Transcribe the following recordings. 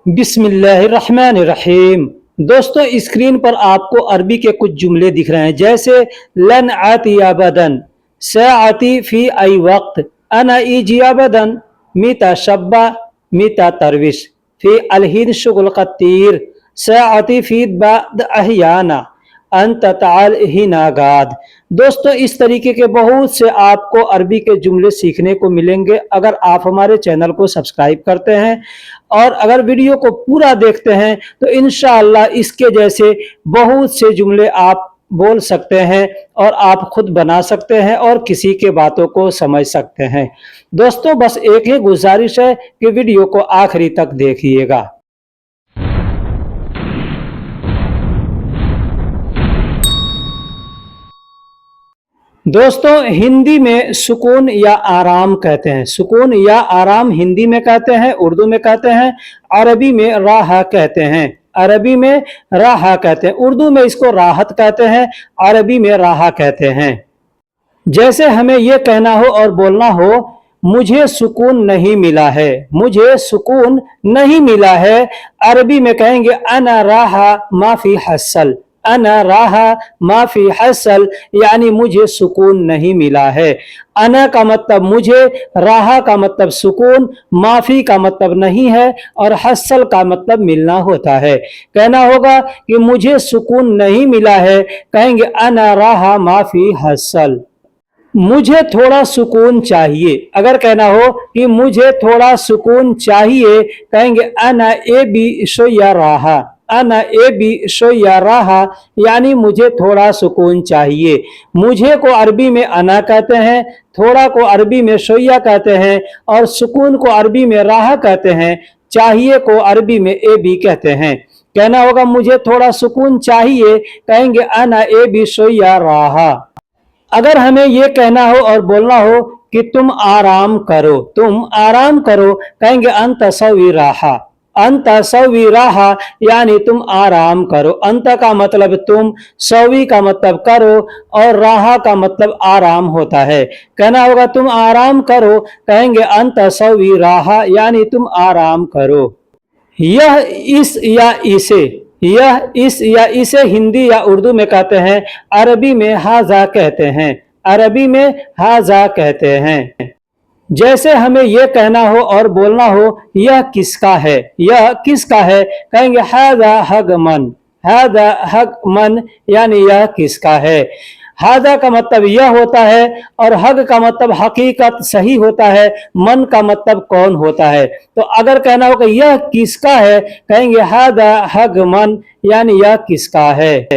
बिस्मिल्लाहिर्रहमानिर्रहीम। दोस्तों, स्क्रीन पर आपको अरबी के कुछ जुमले दिख रहे हैं, जैसे लन आती अबदन, सआती फी आई वक्त, अना इजी अबदन, मीता शब्बा, मीता तरविश, फी अलहिन शुगल कतीर, सआती फी बाद अहियाना, अंत ताल ही नागाद। दोस्तों, इस तरीके के बहुत से आपको अरबी के जुमले सीखने को मिलेंगे अगर आप हमारे चैनल को सब्सक्राइब करते हैं और अगर वीडियो को पूरा देखते हैं तो इंशाअल्लाह इसके जैसे बहुत से जुमले आप बोल सकते हैं और आप खुद बना सकते हैं और किसी के बातों को समझ सकते हैं। दोस्तों, बस एक ही गुजारिश है कि वीडियो को आखिरी तक देखिएगा। दोस्तों, हिंदी में सुकून या आराम कहते हैं। सुकून या आराम हिंदी में कहते हैं, उर्दू में कहते हैं, अरबी में राह कहते हैं। अरबी में राह कहते हैं, उर्दू में इसको राहत कहते हैं, अरबी में राह कहते हैं। जैसे हमें यह कहना हो और बोलना हो, मुझे सुकून नहीं मिला है, मुझे सुकून नहीं मिला है, अरबी में कहेंगे अना राहा माफी हसल, अना राहा माफी हसल, यानी मुझे सुकून नहीं मिला है। अना का मतलब मुझे, राहा का मतलब सुकून, माफी का मतलब नहीं है और हसल का मतलब मिलना होता है। कहना होगा कि मुझे सुकून नहीं मिला है, कहेंगे अना राहा माफी हसल। मुझे थोड़ा सुकून चाहिए, अगर कहना हो कि मुझे थोड़ा सुकून चाहिए, कहेंगे अना ए बी शोया राहा, अना ए बी शोया राहा, यानी मुझे थोड़ा सुकून चाहिए। मुझे को अरबी में अना कहते हैं, थोड़ा को अरबी में शोया कहते हैं और सुकून को अरबी में राहा कहते हैं, चाहिए को अरबी में ए बी कहते हैं। कहना होगा मुझे थोड़ा सुकून चाहिए, कहेंगे अना ए बी शोया राहा। अगर हमें यह कहना हो और बोलना हो कि तुम आराम करो, तुम आराम करो, कहेंगे अंत सवी राहा, अंत सवी राहा, यानी तुम आराम करो। अंत का मतलब तुम, सवी का मतलब करो और राहा का मतलब आराम होता है। कहना होगा तुम आराम करो, कहेंगे अंत सवी राहा, यानी तुम आराम करो। यह, इस या इसे, यह, इस या इसे हिंदी या उर्दू में कहते हैं, अरबी में हाजा कहते हैं, अरबी में हाजा कहते हैं। जैसे हमें यह कहना हो और बोलना हो यह किसका है, यह किसका है, कहेंगे हाजा हग मन, हाजा हग मन, यानी यह किसका है। हाजा का मतलब यह होता है और हग का मतलब हकीकत, सही होता है। मन का मतलब कौन होता है। तो अगर कहना हो कि यह किसका है, कहेंगे हाजा हग मन, यानी यह किसका है।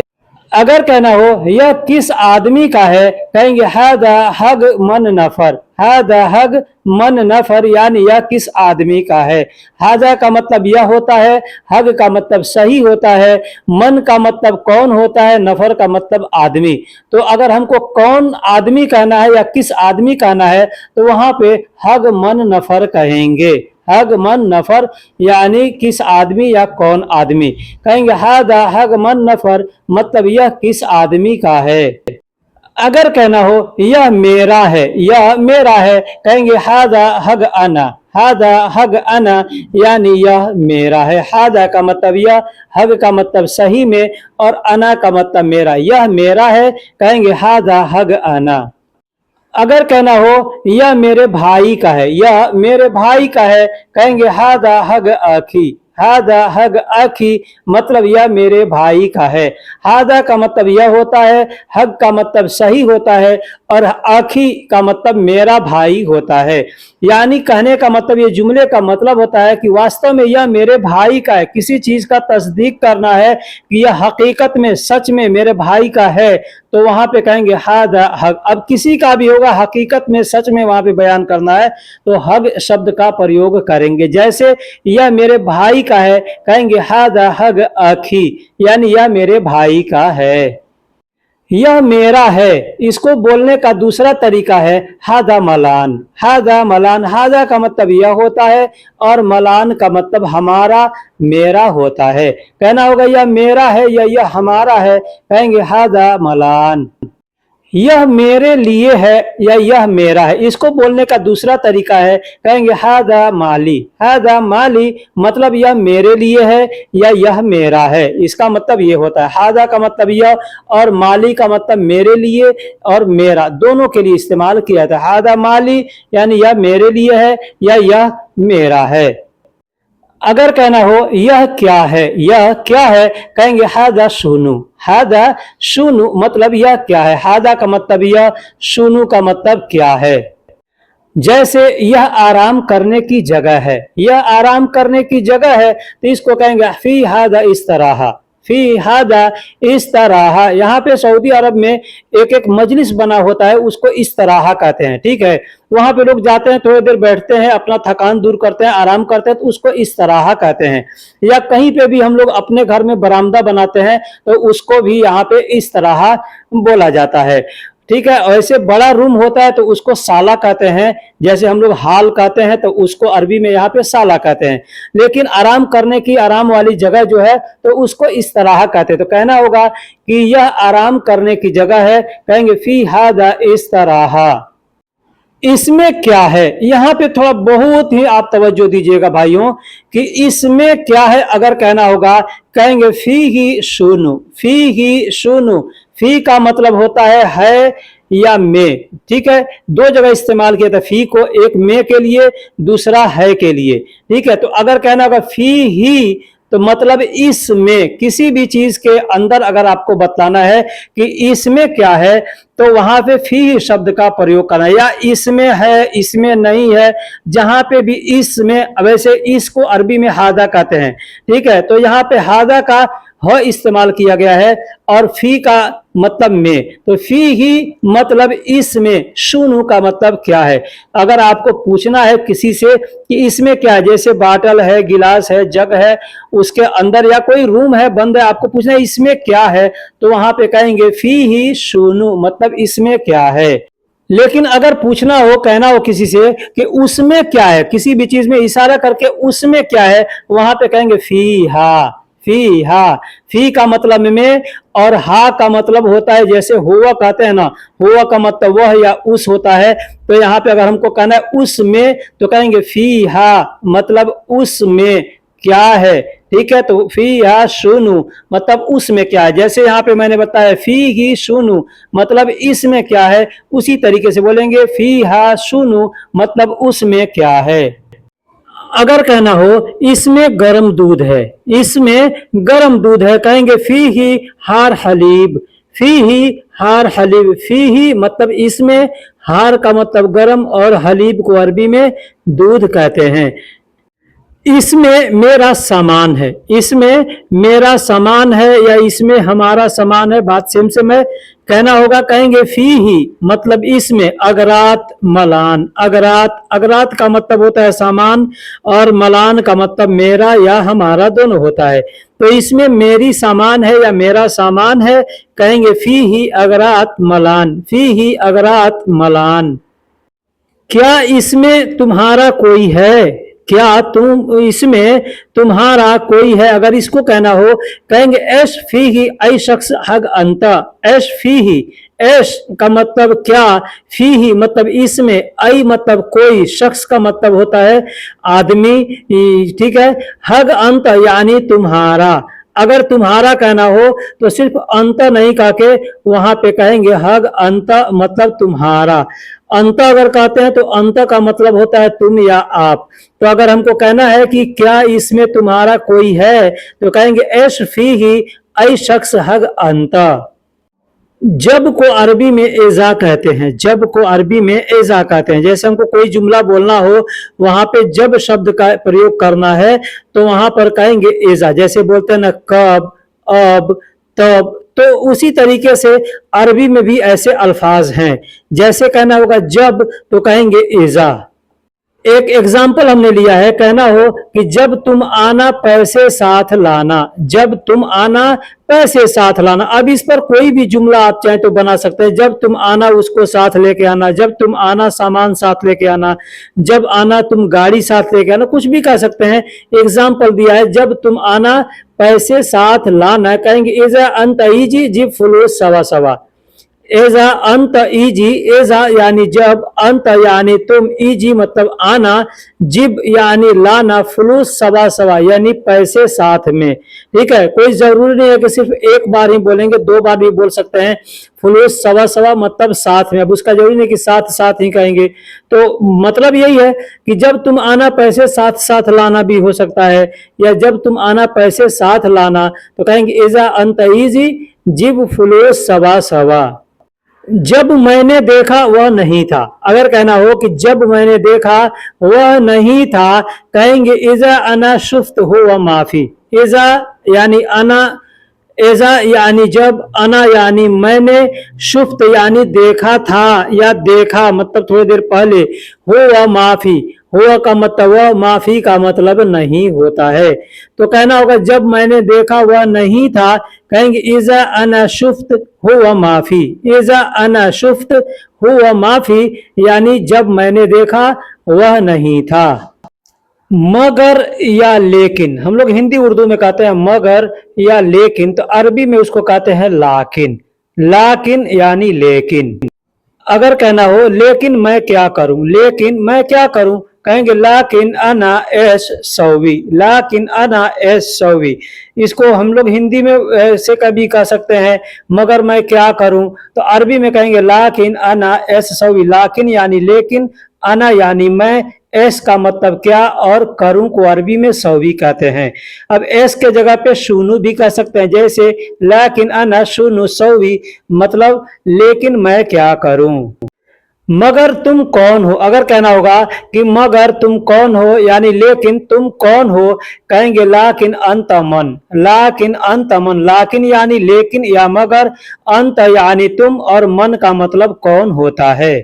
अगर कहना हो यह किस आदमी का है, कहेंगे हादा हग मन नफर, हादा हग मन नफर, यानी यह किस आदमी का है। हाजा का मतलब यह होता है, हग का मतलब सही होता है, मन का मतलब कौन होता है, नफर का मतलब आदमी। तो अगर हमको कौन आदमी कहना है या किस आदमी कहना है तो वहां पे हग मन नफर कहेंगे, हग मन नफर, यानी किस आदमी या कौन आदमी। कहेंगे हादा हग मन नफर, मतलब यह किस आदमी का है। अगर कहना हो यह मेरा है, यह मेरा है, कहेंगे हादा हग अना, हादा हग अना, यानी यह मेरा है। हादा का मतलब यह, हग का मतलब सही में और अना का मतलब मेरा, यह मेरा है, कहेंगे हादा हग अना। अगर कहना हो यह मेरे भाई का है, यह मेरे भाई का है, कहेंगे हादा हग आखी, हादा हग आखी, मतलब यह मेरे भाई का है। हादा का मतलब यह होता है, हग का मतलब सही होता है और आखी का मतलब मेरा भाई होता है। यानी कहने का मतलब, ये जुमले का मतलब होता है कि वास्तव में यह मेरे भाई का है। किसी चीज का तस्दीक करना है कि यह हकीकत में, सच में मेरे भाई का है, तो वहां पे कहेंगे हादा हग। अब किसी का भी होगा, हकीकत में, सच में वहां पे बयान करना है तो हग शब्द का प्रयोग करेंगे। जैसे यह मेरे भाई का है, कहेंगे हादा हग आखी, यानी यह मेरे भाई का है। यह मेरा है, इसको बोलने का दूसरा तरीका है हादा मलान, हादा मलान। हादा का मतलब यह होता है और मलान का मतलब हमारा, मेरा होता है। कहना होगा यह मेरा है या यह हमारा है, कहेंगे हादा मलान। यह मेरे लिए है या यह मेरा है, इसको बोलने का दूसरा तरीका है, कहेंगे हादा माली। हादा माली मतलब यह मेरे लिए है या यह मेरा है, इसका मतलब ये होता है। हादा का मतलब यह और माली का मतलब मेरे लिए और मेरा, दोनों के लिए इस्तेमाल किया था। हादा माली यानी यह मेरे लिए है या यह मेरा है। अगर कहना हो यह क्या है, यह क्या है, कहेंगे हादा शुनु। हादा शुनु मतलब यह क्या है, हादा का मतलब यह, शुनु का मतलब क्या है। जैसे यह आराम करने की जगह है, यह आराम करने की जगह है तो इसको कहेंगे फी हादा इस तरह। फी हादा इस तरह, यहाँ पे सऊदी अरब में एक एक मजलिस बना होता है, उसको इस तरह कहते हैं, ठीक है। वहां पे लोग जाते हैं, थोड़ी देर बैठते हैं, अपना थकान दूर करते हैं, आराम करते हैं, तो उसको इस तरह कहते हैं। या कहीं पे भी हम लोग अपने घर में बरामदा बनाते हैं तो उसको भी यहाँ पे इस तरह बोला जाता है, ठीक है। ऐसे बड़ा रूम होता है तो उसको साला कहते हैं, जैसे हम लोग हाल कहते हैं तो उसको अरबी में यहाँ पे साला कहते हैं। लेकिन आराम करने की, आराम वाली जगह जो है तो उसको इस तरह कहते हैं। तो कहना होगा कि यह आराम करने की जगह है, कहेंगे फी हादा इस तरह। इसमें क्या है, यहां पे थोड़ा बहुत ही आप तवज्जो दीजिएगा भाइयों कि इसमें क्या है। अगर कहना होगा कहेंगे फी ही शुनु। फी ही शुनु, फी का मतलब होता है या में, ठीक है। दो जगह इस्तेमाल किया था फी को, एक में के लिए, दूसरा है के लिए, ठीक है। तो अगर कहना होगा फी ही तो मतलब इसमें, किसी भी चीज के अंदर अगर आपको बताना है कि इसमें क्या है तो वहां पे फी शब्द का प्रयोग करना है। या इसमें है, इसमें नहीं है, जहां पे भी इसमें, वैसे इसको अरबी में हादा कहते हैं, ठीक है। तो यहाँ पे हादा का ह इस्तेमाल किया गया है और फी का मतलब में, तो फी ही मतलब इसमें, शुनु का मतलब क्या है। अगर आपको पूछना है किसी से कि इसमें क्या है, जैसे बाटल है, गिलास है, जग है, उसके अंदर या कोई रूम है बंद है, आपको पूछना है इसमें क्या है, तो वहां पे कहेंगे फी ही शुनु, मतलब इसमें क्या है। लेकिन अगर पूछना हो, कहना हो किसी से कि उसमें क्या है, किसी भी चीज में इशारा करके उसमें क्या है, वहां पे कहेंगे फी हा। फी हा, फी का मतलब में और हा का मतलब होता है, जैसे हुआ कहते हैं ना, हुआ का मतलब वह या उस होता है। तो यहाँ पे अगर हमको कहना है उसमें तो कहेंगे फी हा, मतलब उसमें क्या है, ठीक है। तो फी हा शुनु मतलब उसमें क्या है, जैसे यहाँ पे मैंने बताया फी ही शुनु मतलब इसमें क्या है, उसी तरीके से बोलेंगे फी हा शुनु मतलब उसमें क्या है। अगर कहना हो इसमें गर्म दूध है, इसमें गर्म दूध है, कहेंगे फी ही हार हलीब। फी ही हार हलीब, फी ही मतलब इसमें, हार का मतलब गर्म और हलीब को अरबी में दूध कहते हैं। इसमें मेरा सामान है, इसमें मेरा सामान है या इसमें हमारा सामान है, बात सेम सेम है। कहना होगा कहेंगे फी ही मतलब इसमें, अगरात मलान। अगरात, अगरात का मतलब होता है सामान और मलान का मतलब मेरा या हमारा दोनों होता है। तो इसमें मेरी सामान है या मेरा सामान है, कहेंगे फी ही अगरात मलान। फी ही अगरात मलान। क्या इसमें तुम्हारा कोई है, क्या तुम इसमें तुम्हारा कोई है, अगर इसको कहना हो कहेंगे एश फी ही ऐ शख्स हग अंता। एश फी ही, एश का मतलब क्या, फी ही मतलब इसमें, ऐ मतलब कोई, शख्स का मतलब होता है आदमी, ठीक है। हग अंत यानी तुम्हारा। अगर तुम्हारा कहना हो तो सिर्फ अंत नहीं कह के वहां पे कहेंगे हग अंत मतलब तुम्हारा। अंत अगर कहते हैं तो अंत का मतलब होता है तुम या आप। तो अगर हमको कहना है कि क्या इसमें तुम्हारा कोई है तो कहेंगे एश फी ही ऐ शख्स हग अंत। जब को अरबी में एजा कहते हैं, जब को अरबी में एजा कहते हैं। जैसे हमको कोई जुमला बोलना हो, वहां पे जब शब्द का प्रयोग करना है तो वहां पर कहेंगे एजा। जैसे बोलते हैं ना कब, अब, तब, तो उसी तरीके से अरबी में भी ऐसे अल्फाज हैं। जैसे कहना होगा जब तो कहेंगे एजा। एक एग्जाम्पल हमने लिया है, कहना हो कि जब तुम आना पैसे साथ लाना। जब तुम आना पैसे साथ लाना। अब इस पर कोई भी जुमला आप चाहे तो बना सकते हैं। जब तुम आना उसको साथ लेके आना, जब तुम आना सामान साथ लेके आना, जब आना तुम गाड़ी साथ लेके आना, कुछ भी कह सकते हैं। एग्जाम्पल दिया है जब तुम आना पैसे साथ लाना, कहेंगे इजा अंत जी जी फुलूस सवा सवा। एजा अंत इजी, एजा यानी जब, अंत यानी तुम, इजी मतलब आना, जिब यानी लाना, फ्लूस सवा सवा यानी पैसे साथ में। ठीक है, कोई जरूरी नहीं है कि सिर्फ एक बार ही बोलेंगे, दो बार भी बोल सकते हैं। फ्लूस सवा सवा मतलब साथ में, अब उसका जरूरी नहीं कि साथ साथ ही कहेंगे। तो मतलब यही है कि जब तुम आना पैसे साथ साथ लाना भी हो सकता है, या जब तुम आना पैसे साथ लाना तो कहेंगे एजा अंत इजी, जिब फ्लूस सवा सवा। जब मैंने देखा वह नहीं था, अगर कहना हो कि जब मैंने देखा वह नहीं था, कहेंगे इजा अना शुफ्त हो व माफी। इजा यानी अना, एजा यानी जब, अना यानी मैंने, शुफ्त यानी देखा था या देखा मतलब थोड़ी देर पहले, हो व माफी, हो का मतलब वह, माफी का मतलब नहीं होता है। तो कहना होगा जब मैंने देखा वह नहीं था, कहेंगे इजा अना शुफ्त हो व माफी। इजा अना शुफ्त हो व माफी यानी जब मैंने देखा वह नहीं था। मगर या लेकिन, हम लोग हिंदी उर्दू में कहते हैं मगर या लेकिन, तो अरबी में उसको कहते हैं लाकिन। लाकिन यानी लेकिन। अगर कहना हो लेकिन मैं क्या करूं, लेकिन मैं क्या करूं, कहेंगे लाकिन अना एस सौवी। लाकिन अना एस सौवी, इसको हम लोग हिंदी में से कभी कह सकते हैं मगर मैं क्या करूं, तो अरबी में कहेंगे लाकिन अना एस सौवी। लाकिन यानी लेकिन, अना यानी मैं, एस का मतलब क्या, और करूं को अरबी में सौवी कहते हैं। अब एस के जगह पे शुनू भी कह सकते हैं, जैसे लाकिन अना शुनू सौवी, मतलब लेकिन मैं क्या करूं। मगर तुम कौन हो, अगर कहना होगा कि मगर तुम कौन हो यानी लेकिन तुम कौन हो, कहेंगे लाकिन अंत मन। लाकिन अंत मन, लाकिन यानी लेकिन या मगर, अंत यानी तुम, और मन का मतलब कौन होता है।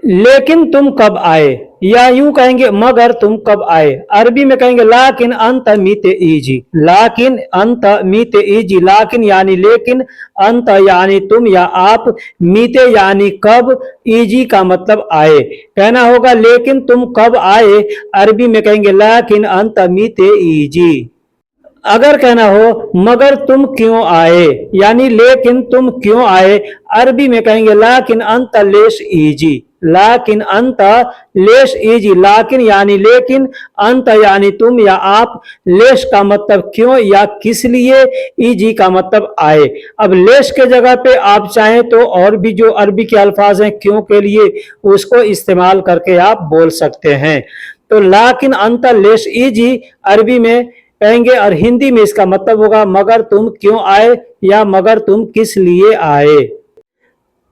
लेकिन तुम कब आए, या यूं कहेंगे मगर तुम कब आए, अरबी में कहेंगे लाकिन अंत मीते इजी। लाकिन अंत मीते इजी, लाकिन यानी लेकिन, अंत यानी तुम या आप, मीते यानी कब, इजी का मतलब आए। कहना होगा लेकिन तुम कब आए, अरबी में कहेंगे लाकिन अंत मीते इजी। अगर कहना हो मगर तुम क्यों आए यानी लेकिन तुम क्यों आए, अरबी में कहेंगे लाकिन अंत लेश इजी। लाकिन अंत लेश इजी, लाकिन यानी लेकिन, अंत यानी तुम या आप, लेश का मतलब क्यों या किस लिए, इजी का मतलब आए। अब लेश के जगह पे आप चाहें तो और भी जो अरबी के अल्फाज हैं क्यों के लिए, उसको इस्तेमाल करके आप बोल सकते हैं। तो लाकिन अंत लेश इजी अरबी में कहेंगे, और हिंदी में इसका मतलब होगा मगर तुम क्यों आए या मगर तुम किस लिए आए।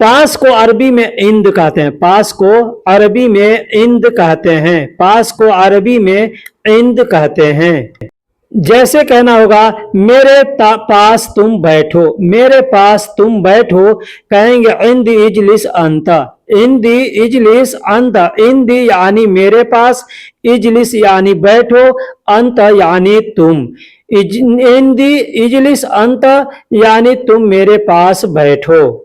पास को अरबी में इंद कहते हैं, पास को अरबी में इंद कहते हैं, पास को अरबी में इंद कहते हैं। जैसे कहना होगा मेरे पास तुम बैठो, मेरे पास तुम बैठो, कहेंगे इंद इजलिस अंत। इंदी इजलिस अंत, इंदी यानी मेरे पास, इजलिस यानी बैठो, अंत यानी तुम। इंदी इजलिस अंत यानी तुम मेरे पास बैठो।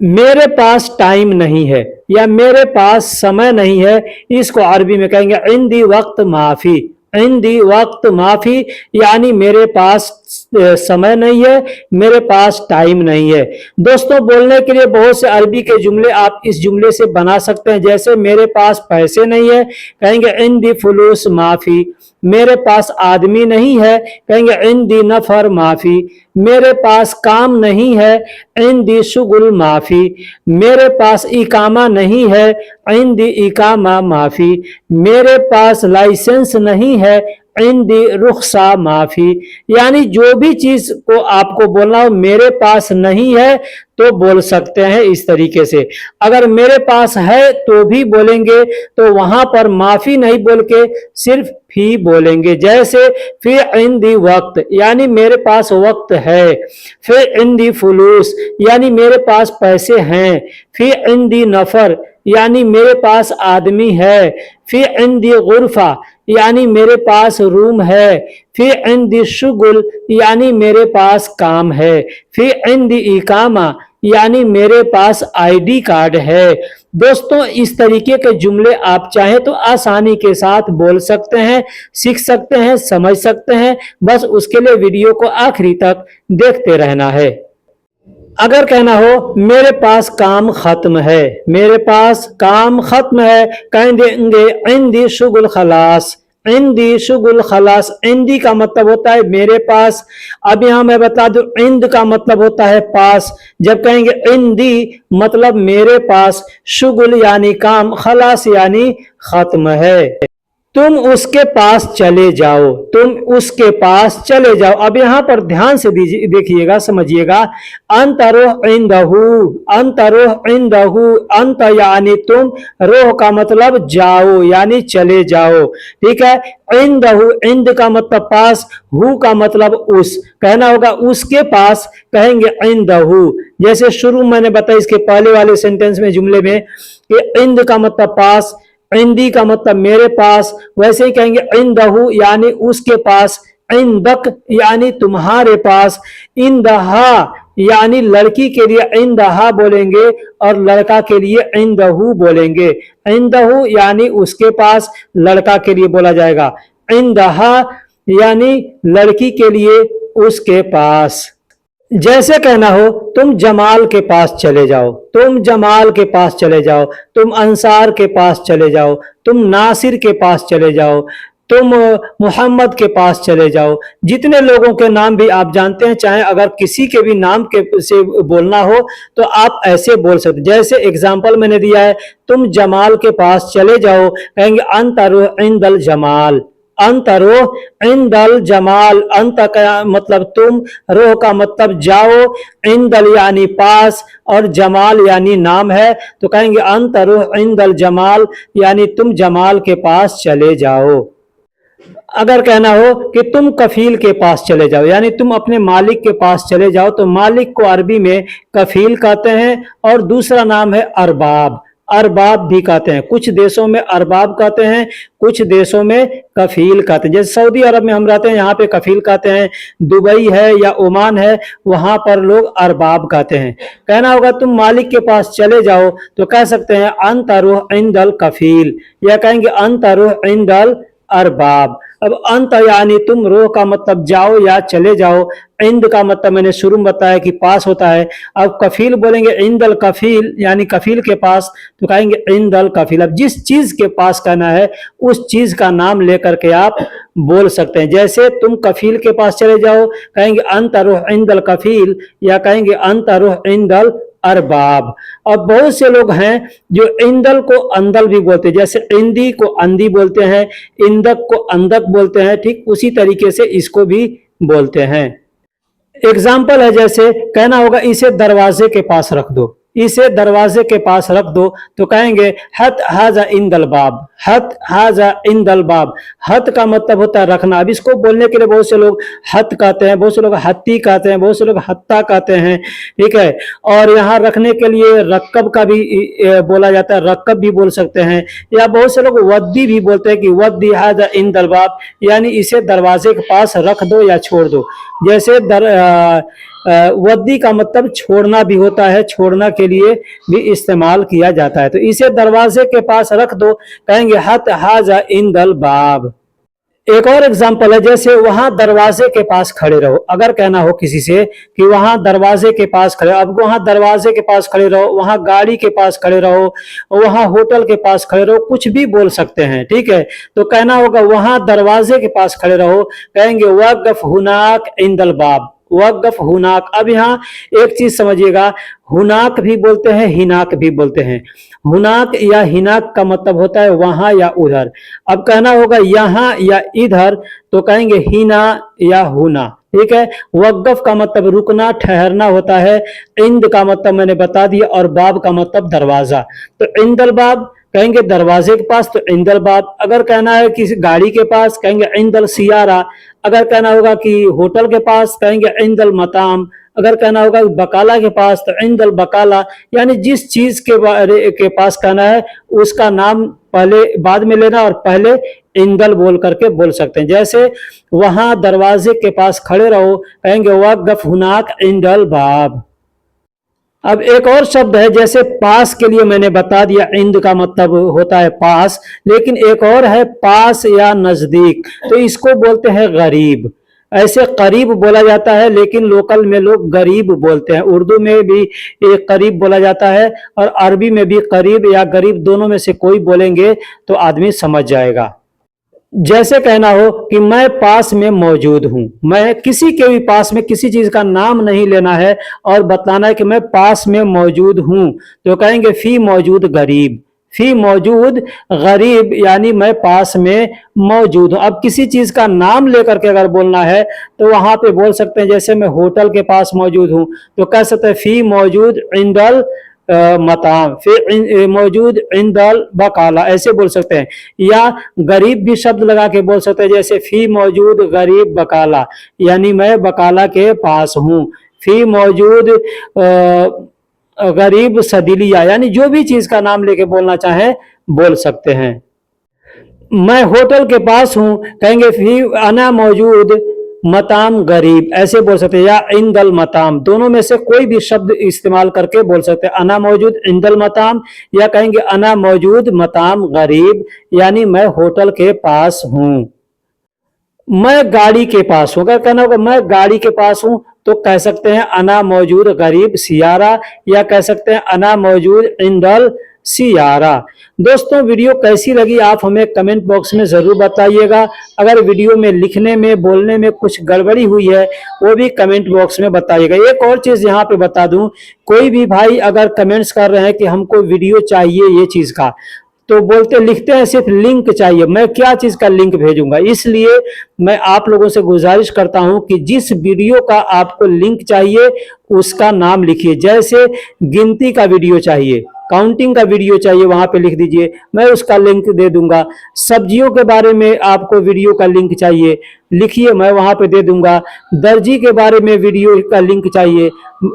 मेरे पास टाइम नहीं है या मेरे पास समय नहीं है, इसको अरबी में कहेंगे इंदी वक्त माफी। इंदी वक्त माफी यानी मेरे पास समय नहीं है, मेरे पास टाइम नहीं है। दोस्तों बोलने के लिए बहुत से अरबी के जुमले आप इस जुमले से बना सकते हैं, जैसे मेरे पास पैसे नहीं है, कहेंगे इंदी फुलूस माफी। मेरे पास आदमी नहीं है, कहेंगे इंदी नफर माफी। मेरे पास काम नहीं है, इंदी शुगुल माफी। मेरे पास इकामा नहीं है, इंदी इकामा माफी। मेरे पास लाइसेंस नहीं है, इंदी रुखसा माफी। यानी जो भी चीज को आपको बोलना हो मेरे पास नहीं है तो बोल सकते हैं इस तरीके से। अगर मेरे पास है तो भी बोलेंगे, तो वहां पर माफी नहीं बोल के सिर्फ फी बोलेंगे। जैसे फी इंदी वक्त यानी मेरे पास वक्त है, फी इंदी फुलूस यानी मेरे पास पैसे हैं, फी इंदी नफर यानी मेरे पास आदमी है, फी इंदी गुरफा यानी मेरे पास रूम है, फी इंदी शुगुल यानी मेरे पास काम है, फी इंदी इकामा यानी मेरे पास आईडी कार्ड है। दोस्तों इस तरीके के जुमले आप चाहें तो आसानी के साथ बोल सकते हैं, सीख सकते हैं, समझ सकते हैं। बस उसके लिए वीडियो को आखिरी तक देखते रहना है। अगर कहना हो मेरे पास काम खत्म है, मेरे पास काम खत्म है, कह देंगे इंदी शुगुल खलास। इंदी शुगुल खलास, इंदी का मतलब होता है मेरे पास। अब यहां मैं बता दूं इंद का मतलब होता है पास। जब कहेंगे इंदी मतलब मेरे पास, शुगुल यानी काम, खलास यानी खत्म है। तुम उसके पास चले जाओ, तुम उसके पास चले जाओ। अब यहां पर ध्यान से देखिएगा, समझिएगा। अंतरोह इंदहू, अंतरोह इंदहू, अंत यानी तुम, रोह का मतलब जाओ यानी चले जाओ, ठीक है। इंदहू, इंद का मतलब पास, हु का मतलब उस, कहना होगा उसके पास, कहेंगे इंदहू। जैसे शुरू मैंने बताया इसके पहले वाले सेंटेंस में, जुमले में, कि इंद का मतलब पास, इंदी का मतलब मेरे पास, वैसे ही कहेंगे इंदहू यानी उसके पास, इंदक यानी तुम्हारे पास, इंदहा यानी लड़की के लिए इंदहा बोलेंगे और लड़का के लिए इंदहू बोलेंगे। इंदहू यानी उसके पास, लड़का के लिए बोला जाएगा। इंदहा यानी लड़की के लिए उसके पास। जैसे कहना हो तुम जमाल के पास चले जाओ, तुम जमाल के पास चले जाओ, तुम अंसार के पास चले जाओ, तुम नासिर के पास चले जाओ, तुम मोहम्मद के पास चले जाओ। जितने लोगों के नाम भी आप जानते हैं, चाहे अगर किसी के भी नाम के से बोलना हो तो आप ऐसे बोल सकते। जैसे एग्जाम्पल मैंने दिया है, तुम जमाल के पास चले जाओ, कहेंगे अंतरुह इंदल जमाल, अंतरोह इंदल जमाल। अंत का मतलब तुम, रोह का मतलब जाओ, इंदल यानी पास और जमाल यानी नाम है, तो कहेंगे अंतरोह इंदल जमाल यानी तुम जमाल के पास चले जाओ। अगर कहना हो कि तुम कफील के पास चले जाओ, यानी तुम अपने मालिक के पास चले जाओ, तो मालिक को अरबी में कफील कहते हैं और दूसरा नाम है अरबाब। अरबाब भी कहते हैं, कुछ देशों में अरबाब कहते हैं, कुछ देशों में कफील कहते हैं। जैसे सऊदी अरब में हम रहते हैं, यहाँ पे कफील कहते हैं। दुबई है या ओमान है, वहां पर लोग अरबाब कहते हैं। कहना होगा तुम मालिक के पास चले जाओ, तो कह सकते हैं अंतरुह इंदल कफील, या कहेंगे अंतरुह इंदल अरबाब। अब अंत यानी तुम, रोह का मतलब जाओ या चले जाओ, इंद का मतलब मैंने शुरू में बताया कि पास होता है। अब कफील बोलेंगे इंदल कफील यानी कफील के पास, तो कहेंगे इंदल कफील। अब जिस चीज के पास कहना है उस चीज का नाम लेकर के आप बोल सकते हैं। जैसे तुम कफील के पास चले जाओ, कहेंगे अंतरुह इंदल कफील, या कहेंगे अंतरुह इंदल अरबाब। और बहुत से लोग हैं जो इंदल को अंदल भी बोलते हैं, जैसे इंदी को अंदी बोलते हैं, इंदक को अंदक बोलते हैं, ठीक उसी तरीके से इसको भी बोलते हैं। एग्जाम्पल है, जैसे कहना होगा इसे दरवाजे के पास रख दो, इसे दरवाजे के पास रख दो, तो कहेंगे हत हाजा इंदल बाब, हत हाजा इंदल बाब। हत का मतलब होता है रखना। अब इसको बोलने के लिए बहुत से लोग हत कहते हैं, बहुत से लोग हत्ती कहते हैं, बहुत से लोग हत्ता कहते हैं, ठीक है। और यहाँ रखने के लिए रक्कब का भी बोला जाता है, रक्कब भी बोल सकते हैं, या बहुत से लोग वद्दी भी बोलते हैं कि वद्दी हाजा इंदल बाब, यानी इसे दरवाजे के पास रख दो या छोड़ दो। जैसे वद्दी का मतलब छोड़ना भी होता है, छोड़ना के लिए भी इस्तेमाल किया जाता है। तो इसे दरवाजे के पास रख दो, कहेंगे हत हाजा इंदल बाब। एक और एग्जाम्पल है, जैसे वहां दरवाजे के पास खड़े रहो। अगर कहना हो किसी से कि वहां दरवाजे के पास खड़े, अब वहां दरवाजे के पास खड़े रहो, वहां गाड़ी के पास खड़े रहो, वहां होटल के पास खड़े रहो, कुछ भी बोल सकते हैं, ठीक है। तो कहना होगा वहां दरवाजे के पास खड़े रहो, कहेंगे वक़्फ़ हुनाक इंदल बाब, वक़्फ़ हुनाक। अब यहाँ एक चीज समझिएगा, हुनाक भी बोलते हैं, हिनाक भी बोलते हैं। हुनाक या हिनाक का मतलब होता है वहां या उधर। अब कहना होगा यहाँ या इधर, तो कहेंगे हिना या हुना, ठीक है। वक़्फ़ का मतलब रुकना, ठहरना होता है। इंद का मतलब मैंने बता दिया, और बाब का मतलब दरवाजा। तो इंदल बाब कहेंगे दरवाजे के पास, तो इंदल बाब। अगर कहना है किसी गाड़ी के पास, कहेंगे इंदल सियारा। अगर कहना होगा कि होटल के पास, कहेंगे इंदल मताम। अगर कहना होगा बकाला के पास, तो इंदल बकाला। यानी जिस चीज के बारे के पास कहना है उसका नाम पहले बाद में लेना और पहले इंदल बोल करके बोल सकते हैं। जैसे वहां दरवाजे के पास खड़े रहो, कहेंगे वक़्फ़ हुनाक इंदल बाब। अब एक और शब्द है, जैसे पास के लिए मैंने बता दिया इंद का मतलब होता है पास, लेकिन एक और है पास या नजदीक, तो इसको बोलते हैं गरीब। ऐसे करीब बोला जाता है, लेकिन लोकल में लोग गरीब बोलते हैं। उर्दू में भी एक करीब बोला जाता है और अरबी में भी करीब या गरीब, दोनों में से कोई बोलेंगे तो आदमी समझ जाएगा। जैसे कहना हो कि मैं पास में मौजूद हूं, मैं किसी के भी पास में, किसी चीज का नाम नहीं लेना है और बताना है कि मैं पास में मौजूद हूं, तो कहेंगे फी मौजूद गरीब। फी मौजूद गरीब यानी मैं पास में मौजूद हूं। अब किसी चीज का नाम लेकर के अगर बोलना है तो वहां पे बोल सकते हैं, जैसे मैं होटल के पास मौजूद हूं तो कह सकते हैं फी मौजूद इंदल मताम, फिर मौजूद इंदल बकाला, ऐसे बोल सकते हैं। या गरीब भी शब्द लगा के बोल सकते हैं, जैसे फी मौजूद गरीब बकाला, यानी मैं बकाला के पास हूं। फी मौजूद गरीब सदिलिया, यानी जो भी चीज का नाम लेके बोलना चाहे बोल सकते हैं। मैं होटल के पास हूं, कहेंगे फी अना मौजूद मताम गरीब, ऐसे बोल सकते हैं। या इंदल मताम, दोनों में से कोई भी शब्द इस्तेमाल करके बोल सकते हैं। अना मौजूद इंदल मताम, या कहेंगे अना मौजूद मताम गरीब, यानी मैं होटल के पास हूं। मैं गाड़ी के पास हूं, अगर कहना होगा मैं गाड़ी के पास हूं तो कह सकते हैं अना मौजूद गरीब सियारा, या कह सकते हैं अना मौजूद इंदल सियारा। दोस्तों, वीडियो कैसी लगी आप हमें कमेंट बॉक्स में जरूर बताइएगा। अगर वीडियो में लिखने में, बोलने में कुछ गड़बड़ी हुई है वो भी कमेंट बॉक्स में बताइएगा। एक और चीज यहाँ पे बता दूं, कोई भी भाई अगर कमेंट्स कर रहे हैं कि हमको वीडियो चाहिए ये चीज का, तो बोलते लिखते हैं सिर्फ लिंक चाहिए, मैं क्या चीज का लिंक भेजूंगा। इसलिए मैं आप लोगों से गुजारिश करता हूं कि जिस वीडियो का आपको लिंक चाहिए उसका नाम लिखिए। जैसे गिनती का वीडियो चाहिए, काउंटिंग का वीडियो चाहिए, वहां पे लिख दीजिए, मैं उसका लिंक दे दूंगा। सब्जियों के बारे में आपको वीडियो का लिंक चाहिए, लिखिए, मैं वहां पे दे दूंगा। दर्जी के बारे में वीडियो का लिंक चाहिए,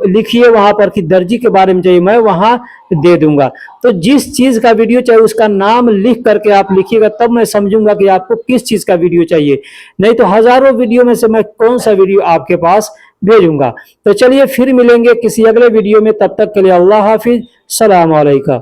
लिखिए वहां पर कि दर्जी के बारे में चाहिए, मैं वहां दे दूंगा। तो जिस चीज का वीडियो चाहिए उसका नाम लिख करके आप लिखिएगा, तब मैं समझूंगा कि आपको किस चीज का वीडियो चाहिए। नहीं तो हजारों वीडियो में से मैं कौन सा वीडियो आपके पास भेजूंगा। तो चलिए फिर मिलेंगे किसी अगले वीडियो में, तब तक के लिए अल्लाह हाफिज, सलाम अलैकुम।